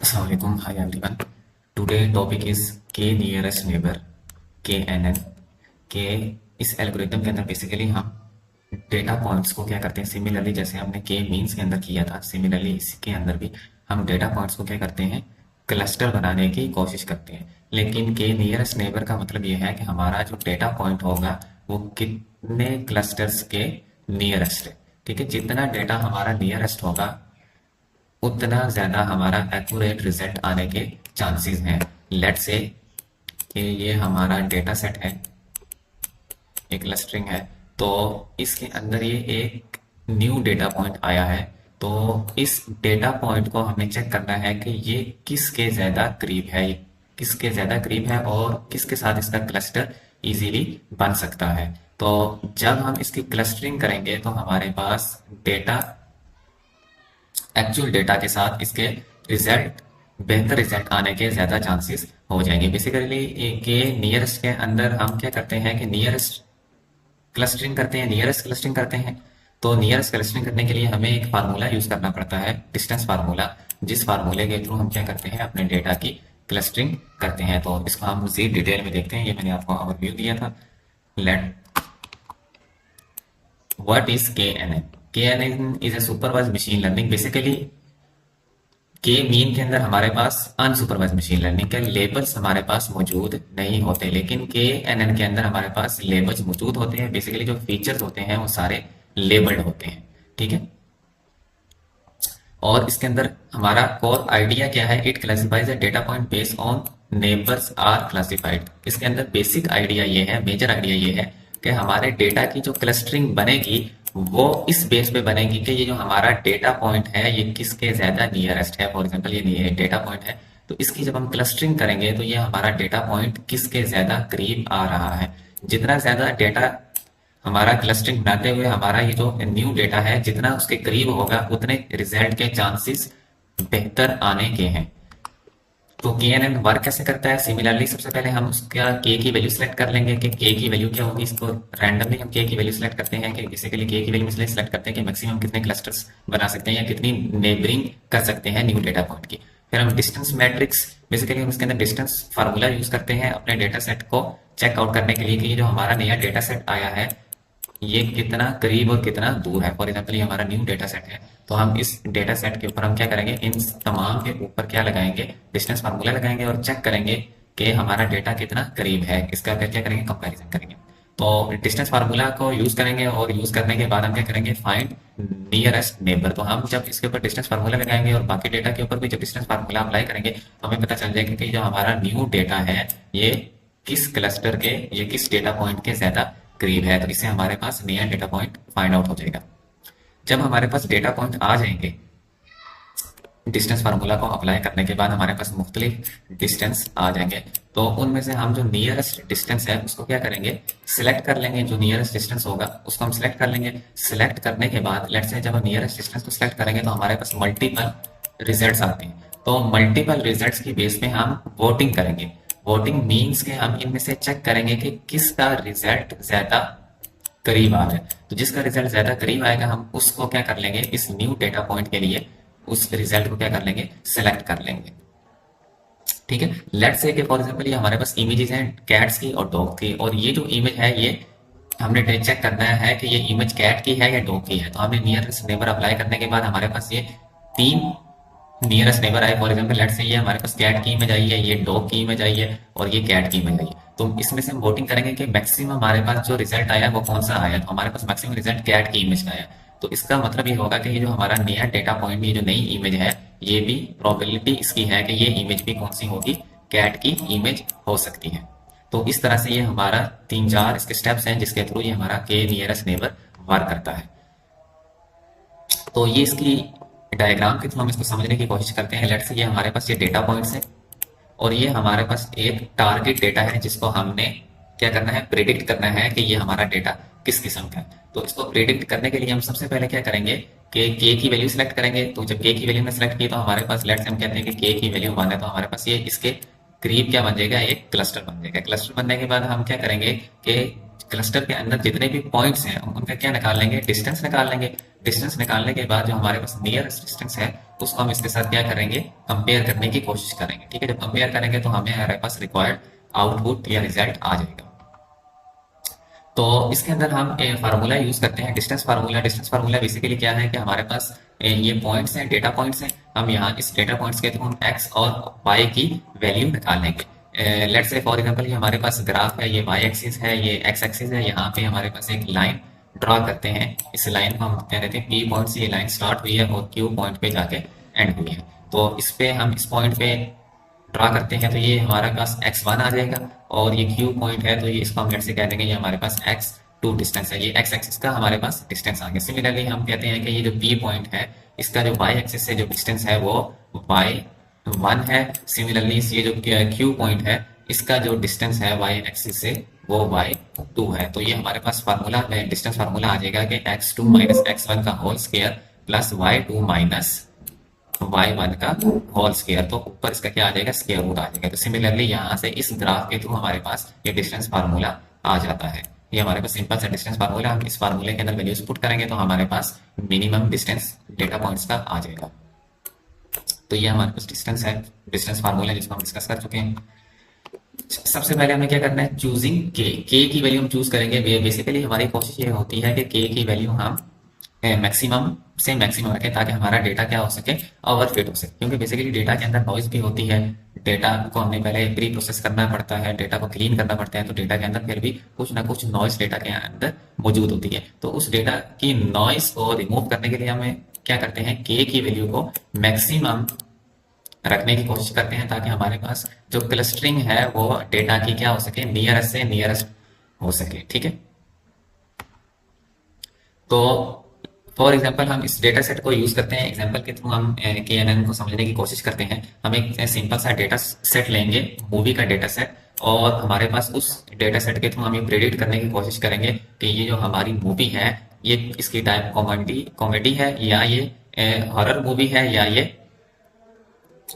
Assalamualaikum, hi everyone. Today topic is k nearest neighbor, KNN. के इस algorithm के अंदर बेसिकली हम डेटा पॉइंट्स को क्या करते हैं, सिमिलरली जैसे हमने के मीन्स के अंदर किया था, सिमिलरली इसके अंदर भी हम डेटा पॉइंट्स को क्या करते हैं, क्लस्टर बनाने की कोशिश करते हैं। लेकिन के नियरेस्ट नेबर का मतलब ये है कि हमारा जो डेटा पॉइंट होगा वो कितने क्लस्टर्स के नियरेस्ट है। ठीक है, जितना डेटा हमारा नियरेस्ट होगा उतना ज़्यादा हमारा एक्यूरेट रिजल्ट आने के चांसेस हैं। लेट्स से कि ये हमारा डेटा सेट है, एक क्लस्टरिंग है, तो इसके अंदर ये एक न्यू डेटा पॉइंट आया है। तो इस डेटा पॉइंट को हमें चेक करना है कि ये किसके ज़्यादा करीब है, किसके ज़्यादा करीब है और किसके साथ इसका क्लस्टर इजीली बन सकता है। तो जब हम इसकी क्लस्टरिंग करेंगे तो हमारे पास डेटा, एक्चुअल डेटा के साथ इसके रिजल्ट, बेहतर रिजल्ट आने के ज़्यादा चांसेस हो जाएंगे। बेसिकली के नियरेस्ट के अंदर हम क्या करते हैं कि नियरेस्ट क्लस्टरिंग करते हैं, नियरेस्ट क्लस्टरिंग करते हैं। तो नियरेस्ट क्लस्टरिंग करने के लिए हमें एक फार्मूला यूज करना पड़ता है, डिस्टेंस फार्मूला, जिस फार्मूले के थ्रू हम क्या करते हैं, अपने डेटा की क्लस्टरिंग करते हैं। तो इसको हम मजीद डिटेल में देखते हैं। ये मैंने आपको ओवरव्यू दिया था। Let what is KNN? KNN is a supervised machine learning. Basically K mean के अंदर हमारे पास अनसुपरवाइज्ड मशीन लर्निंग के लेबल्स हमारे पास मौजूद नहीं होते, लेकिन KNN के अंदर हमारे पास लेबल्स मौजूद होते हैं। बेसिकली जो फीचर्स होते हैं वो सारे लेबल्ड होते हैं। ठीक है, और इसके अंदर हमारा कोर आइडिया क्या है? It classifies a data point based on neighbours are classified. इसके अंदर बेसिक आइडिया ये है, मेजर आइडिया ये है कि हमारे डेटा की जो क्लस्टरिंग बनेगी वो इस बेस पे बनेगी कि ये जो हमारा डेटा पॉइंट है ये किसके ज्यादा नियरेस्ट है। फॉर एग्जांपल ये डेटा पॉइंट है, तो इसकी जब हम क्लस्टरिंग करेंगे तो ये हमारा डेटा पॉइंट किसके ज्यादा करीब आ रहा है। जितना ज्यादा डेटा हमारा क्लस्टरिंग बनाते हुए हमारा ये जो न्यू डेटा है जितना उसके करीब होगा उतने रिजल्ट के चांसेस बेहतर आने के हैं। तो KNN वर्क कैसे करता है? सिमिलरली सबसे पहले हम उसका के की वैल्यू सेलेक्ट कर लेंगे कि के की वैल्यू क्या होगी। इसको रैंडमली हम के की वैल्यू सेलेक्ट करते हैं कि बेसिकली के की वैल्यू इसलिए सेलेक्ट करते हैं कि मैक्सिमम कितने क्लस्टर्स बना सकते हैं या कितनी नेबरिंग कर सकते हैं न्यू डेटा पॉइंट की। फिर हम डिस्टेंस मैट्रिक्स, बेसिकली हम इसके अंदर डिस्टेंस फार्मूला यूज करते हैं अपने डेटा सेट को चेकआउट करने के लिए कि ये जो हमारा नया डेटा सेट आया है ये कितना करीब और कितना दूर है। फॉर एग्जाम्पल ये हमारा न्यू डेटा सेट है, तो हम इस डेटा सेट के ऊपर हम क्या करेंगे, इन तमाम के ऊपर क्या लगाएंगे, डिस्टेंस फार्मूला लगाएंगे और चेक करेंगे कि हमारा डेटा कितना करीब है। इसका फिर क्या करेंगे, कंपैरिजन करेंगे। तो डिस्टेंस फार्मूला को यूज करेंगे और यूज करने के बाद हम क्या करेंगे, फाइंड नियरेस्ट नेबर। तो हम जब इसके ऊपर डिस्टेंस फार्मूला लगाएंगे और बाकी डेटा के ऊपर भी जब डिस्टेंस फार्मूला अप्लाई करेंगे तो हमें पता चल जाएगा कि जो हमारा न्यू डेटा है ये किस क्लस्टर के, ये किस डेटा पॉइंट के ज्यादा करीब है। तो इससे हमारे पास नया डेटा पॉइंट फाइंड आउट हो जाएगा। जब हमारे पास डेटा पॉइंट आ जाएंगे डिस्टेंस फार्मूला को अप्लाई करने के बाद हमारे पास मुख्तलिफ डिस्टेंस आ जाएंगे, तो उनमें से हम जो नियरेस्ट डिस्टेंस है उसको क्या करेंगे, सिलेक्ट कर लेंगे। जो नियरेस्ट डिस्टेंस होगा उसको हम सिलेक्ट कर लेंगे। सिलेक्ट करने के बाद लेट्स से जब हम नियरेस्ट डिस्टेंस को सिलेक्ट करेंगे तो हमारे पास मल्टीपल रिजल्ट्स आते हैं। तो मल्टीपल रिजल्ट्स की बेस पे हम वोटिंग करेंगे। वोटिंग मीन्स के हम इनमें से चेक करेंगे कि किसका रिजल्ट ज्यादा करीब आ रहा है। तो जिसका रिजल्ट ज्यादा करीब आएगा हम उसको क्या कर लेंगे, इस न्यू डेटा पॉइंट के लिए उस रिजल्ट को क्या कर लेंगे, सिलेक्ट कर लेंगे। ठीक है, लेट्स से कि फॉर एग्जांपल ये हमारे पास इमेजेस हैं कैट्स की और डॉग की, और ये जो इमेज है ये हमने चेक करना है कि ये इमेज कैट की है या डॉग की है। तो हमने नियरेस्ट नेबर अप्लाई करने के बाद हमारे पास ये तीन नियरेस्ट नेबर आए। फॉर एग्जांपल लेट्स से ये हमारे पास कैट की इमेज आई है, ये डॉग की इमेज आई है और ये कैट की इमेज आई है। तो इसमें से हम वोटिंग करेंगे कि मैक्सिमम हमारे पास जो रिजल्ट आया वो कौन सा आया। तो हमारे पास मैक्सिमम रिजल्ट कैट की इमेज का आया। तो इसका मतलब ये होगा कि ये जो हमारा नया डेटा पॉइंट, ये जो नई इमेज है, ये भी प्रोबेबिलिटी इसकी है कि ये इमेज भी कौन सी होगी, कैट की इमेज हो सकती है। तो इस तरह से ये हमारा 3-4 इसके स्टेप्स हैं जिसके थ्रू ये हमारा के नियरेस्ट नेबर वर्क करता है। तो ये इसकी डायग्राम के थ्रू हम इसको समझने की कोशिश करते हैं। लेट्स से ये हमारे पास ये डेटा पॉइंट्स है और ये हमारे पास एक टारगेट डेटा है जिसको हमने क्या करना है, प्रेडिक्ट करना है कि ये हमारा डेटा किस किस्म का है। तो इसको प्रेडिक्ट करने के लिए हम सबसे पहले क्या करेंगे कि के की वैल्यू सिलेक्ट करेंगे। तो जब के की वैल्यू में सिलेक्ट की तो हमारे पास लेट्स से हम कहते हैं कि के की वैल्यू 1 है, तो हमारे पास ये इसके करीब क्या बन जाएगा, एक क्लस्टर बन जाएगा। क्लस्टर बनने के बाद हम क्या करेंगे कि क्लस्टर के अंदर जितने भी पॉइंट्स हैं उनका क्या निकाल लेंगे, डिस्टेंस निकाल लेंगे। डिस्टेंस निकालने के बाद जो हमारे पास नियरेस्ट डिस्टेंस है उसको हम इसके साथ क्या करेंगे, कंपेयर करने की कोशिश करेंगे। ठीक है, जब कंपेयर करेंगे तो हमें हमारे पास रिक्वायर्ड आउटपुट या रिजल्ट आ जाएगा। तो इसके अंदर हम फार्मूला यूज करते हैं, distance formula. Distance formula basically क्या है कि हमारे पास ये पॉइंट्स हैं, डेटा पॉइंट्स हैं। हम यहाँ इस डेटा पॉइंट्स के थ्रू हम एक्स और वाई की वैल्यू निकाल लेंगे। लेट्स से फॉर एग्जांपल ये हमारे पास ग्राफ है, ये वाई एक्सिस है, ये एक्स एक्सिस है। यहाँ पे हमारे पास एक लाइन ड्रॉ करते हैं। इस लाइन को हम कह रहे थे पी पॉइंट से ये लाइन स्टार्ट हुई है और क्यू पॉइंट पे जाके एंड हुई है। तो इस पे हम इस पॉइंट पे ड्रा करते हैं तो ये हमारे पास x1 आ जाएगा, और ये q पॉइंट है तो ये इसको हम लेट से कह देंगे ये हमारे पास x2 डिस्टेंस है। ये x एक्सिस का हमारे पास डिस्टेंस आ गया। सिमिलरली हम कहते हैं कि ये जो p पॉइंट है इसका जो y एक्सिस से जो डिस्टेंस है वो y1 है। सिमिलरली ये जो q पॉइंट है इसका जो डिस्टेंस है y एक्सिस से वो y2 है। तो ये हमारे पास फार्मूला डिस्टेंस फार्मूला आ जाएगा कि x2 माइनस x1 का whole square plus y2 minus y1 का होल स्क्वायर। तो ऊपर इसका क्या आ जाएगा, स्क्वायर रूट आ जाएगा। तो सिमिलरली यहाँ से इस ग्राफ के थ्रू हमारे पास ये डिस्टेंस फार्मूला आ जाता है। ये हमारे पास सिंपल सा डिस्टेंस फार्मूला। हम इस फार्मूले के अंदर वैल्यूज पुट करेंगे तो हमारे पास मिनिमम डिस्टेंस डेटा पॉइंट्स का आ जाएगा। तो ये हमारे पास डिस्टेंस है, डिस्टेंस फार्मूला जिसको हम डिस्कस कर चुके हैं। सबसे पहले हमें क्या करना है, चूजिंग के की वैल्यू हम चूज करेंगे। बेसिकली हमारी कोशिश ये होती है कि के की वैल्यू हम मैक्सिमम से मैक्सिमम रखें ताकि हमारा डेटा क्या हो सके, ओवरफिट हो सके। क्योंकि बेसिकली डेटा के अंदर नॉइज भी होती है, डेटा को हमने पहले प्री प्रोसेस करना पड़ता है, डेटा को क्लीन करना पड़ता है। तो डेटा के अंदर फिर भी कुछ ना कुछ नॉइज डेटा के अंदर मौजूद होती है। तो उस डेटा की नॉइज को रिमूव करने के लिए हमें क्या करते हैं, के की वैल्यू को मैक्सिमम रखने की कोशिश करते हैं ताकि हमारे पास जो क्लस्टरिंग है वो डेटा की क्या हो सके, नियरेस्ट से नियरेस्ट हो सके। ठीक है, तो फॉर एग्जाम्पल हम इस डेटा सेट को यूज करते हैं। एग्जाम्पल के थ्रू हम KNN को समझने की कोशिश करते हैं। हम एक सिंपल सा डेटा सेट लेंगे, मूवी का डेटा सेट, और हमारे पास उस डेटा सेट के थ्रू हम ये प्रेडिक्ट करने की कोशिश करेंगे कि ये जो हमारी मूवी है ये इसकी टाइप कॉमेडी है या ये हॉरर मूवी है या ये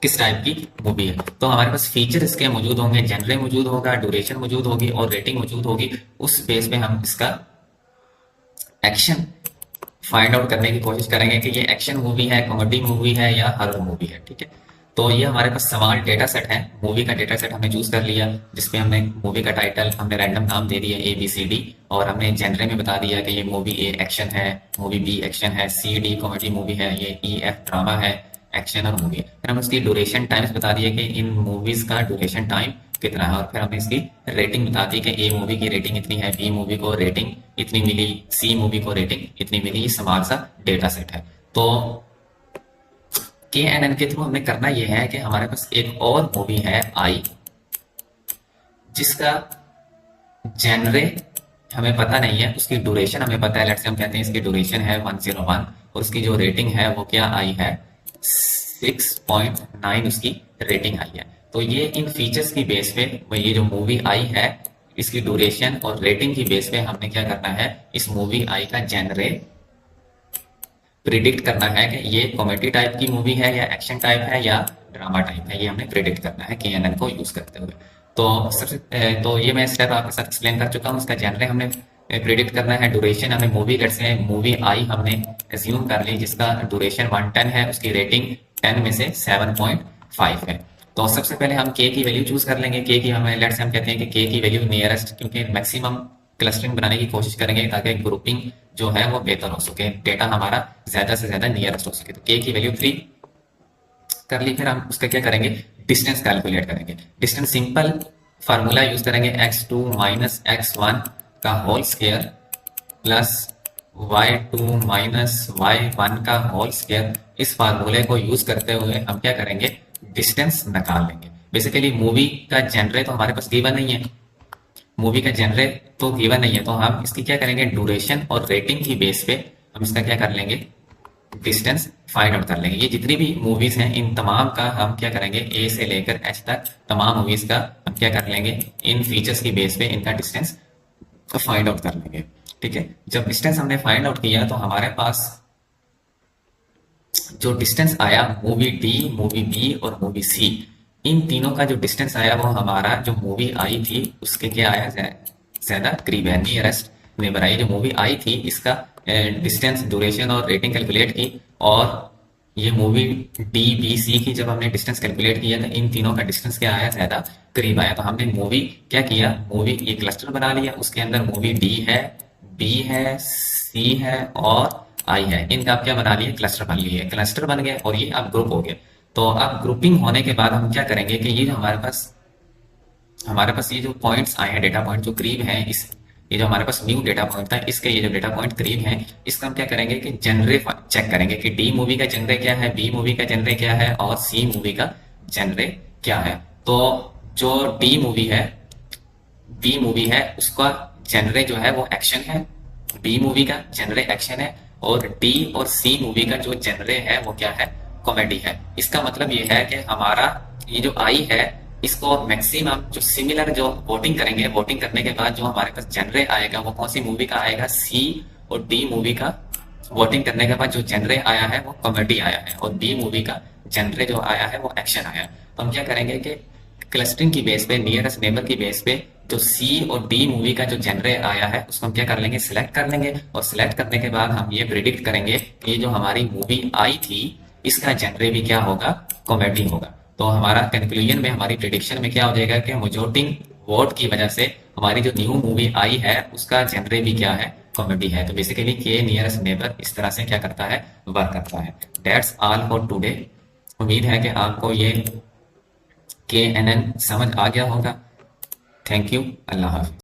किस टाइप की मूवी है। तो हमारे पास फीचर इसके मौजूद होंगे, जेनरे मौजूद होगा, ड्यूरेशन मौजूद होगी और रेटिंग मौजूद होगी। उस बेस पे हम इसका एक्शन फाइंड आउट करने की कोशिश करेंगे कि ये एक्शन मूवी है, कॉमेडी मूवी है या हॉरर मूवी है। ठीक है, तो ये हमारे पास सवाल डेटा सेट है। मूवी का डेटा सेट हमने चूज कर लिया जिसपे हमने मूवी का टाइटल हमने रैंडम नाम दे दिया ABCD, और हमने जेनरे में बता दिया कि ये मूवी A एक्शन है, मूवी B एक्शन है, CD कॉमेडी मूवी है, ये EF ड्रामा है, एक्शन और मूवी। फिर हमने उसकी ड्यूरेशन टाइम्स बता दिए कि इन मूवीज का ड्यूरेशन टाइम कितना है, और फिर हमने इसकी रेटिंग बता दी कि A मूवी की रेटिंग इतनी है, B मूवी को रेटिंग इतनी मिली, C मूवी को रेटिंग इतनी मिली। ये समान सा डेटा सेट है। तो KNN के थ्रू हमने करना यह है कि हमारे पास एक और मूवी है I जिसका जेनरे हमें पता नहीं है, उसकी ड्यूरेशन हमें पता है। लेट्स से हम कहते हैं इसकी ड्यूरेशन है 101 और उसकी जो रेटिंग है वो क्या आई है, 6.9 उसकी रेटिंग आई है। तो ये इन फीचर्स की बेस पे ये जो मूवी आई है इसकी ड्यूरेशन और रेटिंग की बेस पे हमने क्या करना है, इस मूवी आई का जेनरे प्रिडिक्ट करना है कि ये कॉमेडी टाइप की मूवी है या एक्शन टाइप है या ड्रामा टाइप है। ये हमने प्रिडिक्ट करना है KNN को यूज करते हुए। तो ये मैं स्टेप आपके साथ एक्सप्लेन कर चुका हूँ। उसका जेनरे हमने प्रिडिक्ट करना है, ड्यूरेशन हमें मूवी से मूवी आई हमने एज्यूम कर ली जिसका ड्यूरेशन 110 है, उसकी रेटिंग 10 में से 7.5 है। तो सबसे पहले हम के की वैल्यू चूज कर लेंगे। के की हमें लेट्स हम कहते हैं कि के की वैल्यू नियरेस्ट, क्योंकि मैक्सिमम क्लस्टरिंग बनाने की कोशिश करेंगे ताकि ग्रुपिंग जो है वो बेहतर हो सके, डेटा हमारा ज्यादा से ज्यादा नियरेस्ट हो सके। तो के की वैल्यू 3 कर ली। फिर हम उसका क्या करेंगे, डिस्टेंस कैलकुलेट करेंगे। डिस्टेंस सिंपल फार्मूला यूज करेंगे, x2 माइनस x1 का whole square plus y2 minus y1 का होल स्क्वायर। इस फार्मूले को यूज करते हुए हम क्या करेंगे, डिस्टेंस निकाल लेंगे। बेसिकली मूवी का जेनरे तो हमारे पास गिवन नहीं है, मूवी का जेनरे तो गिवन नहीं है, तो हम इसकी क्या करेंगे, ड्यूरेशन और रेटिंग की बेस पे हम इसका क्या कर लेंगे, डिस्टेंस फाइंड आउट कर लेंगे। ये जितनी भी मूवीज हैं इन तमाम का हम क्या करेंगे, ए से लेकर एच तक तमाम मूवीज का हम क्या कर लेंगे, इन फीचर्स की बेस पे इनका डिस्टेंस फाइंड आउट कर लेंगे। ठीक है, जब डिस्टेंस हमने फाइंड आउट किया तो हमारे पास जो डिस्टेंस आया मूवी डी, मूवी बी और मूवी सी, इन तीनों का जो डिस्टेंस आया वो हमारा जो मूवी आई थी उसके क्या आया, ज्यादा करीब है, नियरेस्ट नेबर आई। जो मूवी आई थी इसका डिस्टेंस, ड्यूरेशन और रेटिंग कैलकुलेट की। और ये मूवी डी बी सी की जब हमने डिस्टेंस कैलकुलेट किया तो इन तीनों का डिस्टेंस क्या आया, ज्यादा करीब आया। तो हमने मूवी क्या किया, मूवी ये क्लस्टर बना लिया, उसके अंदर मूवी डी है, बी है, सी है और आई है, इनका आप क्या बना लिए, क्लस्टर बन लिए। क्लस्टर बन गए और ये अब ग्रुप हो गए। तो अब ग्रुपिंग होने के बाद हम क्या करेंगे कि ये जो हमारे पास ये जो पॉइंट्स आए हैं, डेटा पॉइंट जो करीब हैं, इस ये जो हमारे पास न्यू डेटा पॉइंट था, इसके ये जो डेटा पॉइंट करीब हैं, इसका हम क्या करेंगे कि जनरे चेक करेंगे कि डी मूवी का जनरे क्या है, बी मूवी का जनरे क्या है और सी मूवी का जनरे क्या है। तो जो बी मूवी है उसका जनरे जो है वो एक्शन है, बी मूवी का जनरे एक्शन है, और डी और सी मूवी का जो जनरे है वो क्या है, कॉमेडी है। इसका मतलब ये है कि हमारा ये जो आई है, इसको मैक्सिमम जो सिमिलर जो वोटिंग करेंगे, वोटिंग करने के बाद जो हमारे पास जनरे आएगा वो कौन सी मूवी का आएगा, सी और डी मूवी का। वोटिंग करने के बाद जो जनरे आया है वो कॉमेडी आया है, और बी मूवी का जनरे जो आया है वो एक्शन आया है। तो हम क्या करेंगे कि क्लस्टरिंग की बेस पे, नियरेस्ट नेबर की बेस पे, जो सी और डी मूवी का जो जनरे आया है उसको हम क्या कर लेंगे, सिलेक्ट कर लेंगे। और सिलेक्ट करने के बाद हम ये प्रिडिक्ट करेंगे कि ये जो हमारी मूवी आई थी इसका जनरे भी क्या होगा, कॉमेडी होगा। तो हमारा कंक्लूजन में, हमारी प्रिडिक्शन में क्या हो जाएगा कि मेजॉरिटी वोट की वजह से हमारी जो न्यू मूवी आई है उसका जनरे भी क्या है, कॉमेडी है। तो बेसिकली के नियरेस्ट नेबर इस तरह से क्या करता है, वर्क करता है। That's all for today. उम्मीद है कि आपको ये के एन एन समझ आ गया होगा। Thank you. Allah Hafiz.